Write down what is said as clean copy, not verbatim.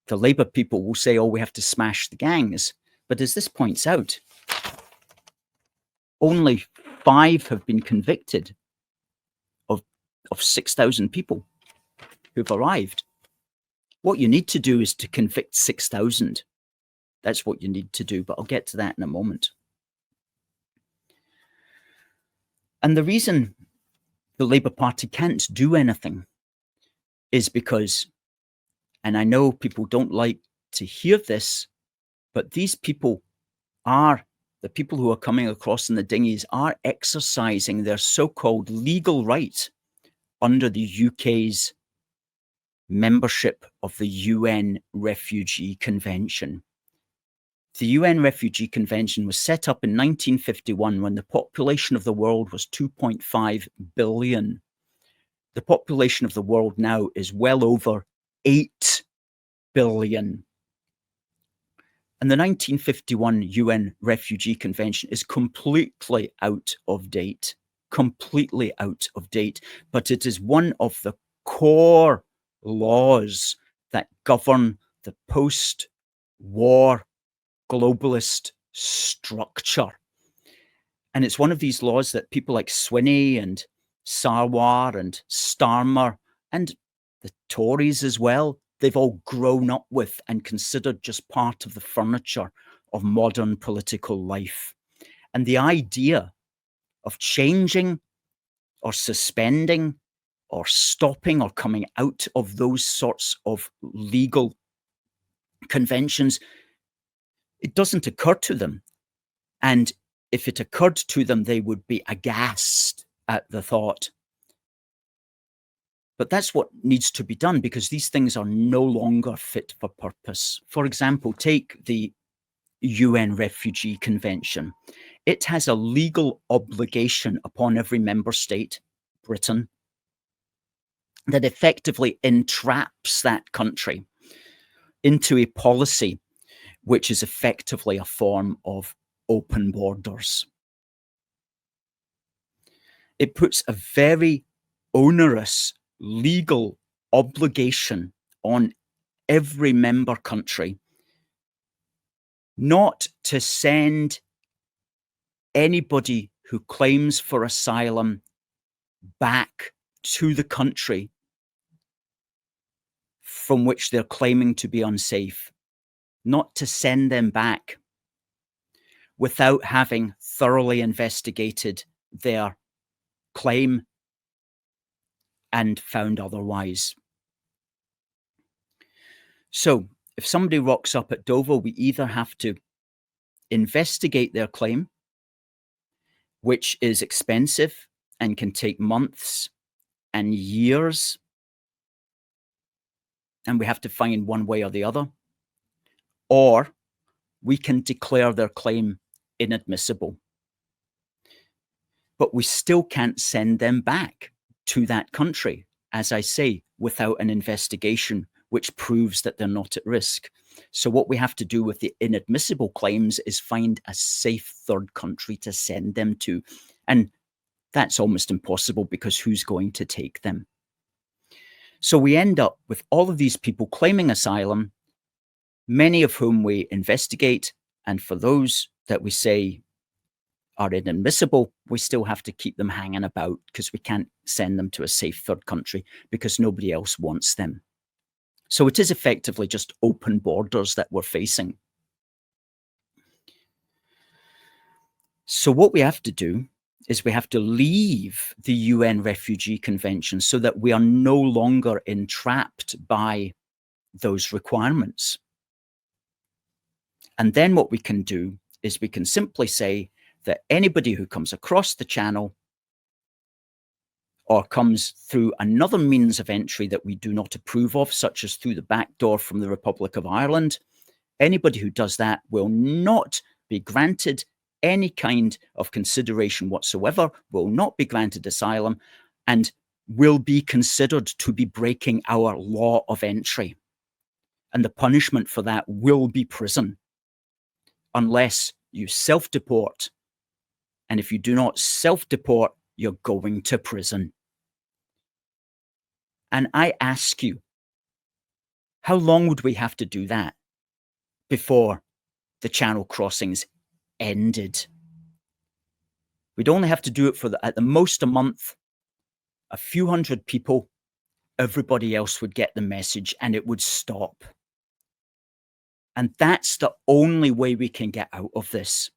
the Labour people will say, oh, we have to smash the gangs. But as this points out, only 5 have been convicted of 6,000 people who've arrived. What you need to do is to convict 6,000. That's what you need to do, but I'll get to that in a moment. And the reason the Labour Party can't do anything is because, and I know people don't like to hear this, but these people are, the people who are coming across in the dinghies are exercising their so-called legal right under the UK's membership of the UN Refugee Convention. The UN Refugee Convention was set up in 1951 when the population of the world was 2.5 billion. The population of the world now is well over 8 billion. And the 1951 UN Refugee Convention is completely out of date, but it is one of the core laws that govern the post-war globalist structure. And it's one of these laws that people like Swinney and Sarwar and Starmer and the Tories as well, they've all grown up with and considered just part of the furniture of modern political life. And the idea of changing or suspending or stopping or coming out of those sorts of legal conventions, it doesn't occur to them. And if it occurred to them, they would be aghast at the thought. But that's what needs to be done, because these things are no longer fit for purpose. For example, take the UN Refugee Convention. It has a legal obligation upon every member state, Britain, that effectively entraps that country into a policy which is effectively a form of open borders. It puts a very onerous legal obligation on every member country not to send anybody who claims for asylum back to the country from which they're claiming to be unsafe, not to send them back without having thoroughly investigated their claim and found otherwise. So if somebody rocks up at Dover, we either have to investigate their claim, which is expensive and can take months and years, and we have to find one way or the other, or we can declare their claim inadmissible. But we still can't send them back to that country, as I say, without an investigation which proves that they're not at risk. So what we have to do with the inadmissible claims is find a safe third country to send them to. And that's almost impossible, because who's going to take them? So we end up with all of these people claiming asylum, many of whom we investigate. And for those that we say are inadmissible, we still have to keep them hanging about, because we can't send them to a safe third country because nobody else wants them. So it is effectively just open borders that we're facing. So what we have to do is we have to leave the UN Refugee Convention so that we are no longer entrapped by those requirements. And then what we can do is we can simply say that anybody who comes across the channel or comes through another means of entry that we do not approve of, such as through the back door from the Republic of Ireland, anybody who does that will not be granted any kind of consideration whatsoever, will not be granted asylum, and will be considered to be breaking our law of entry. And the punishment for that will be prison, unless you self-deport. And if you do not self-deport, you're going to prison. And I ask you, How long would we have to do that before the channel crossings ended? We'd only have to do it for at the most a month, a few hundred people, everybody else would get the message and it would stop. And that's the only way we can get out of this.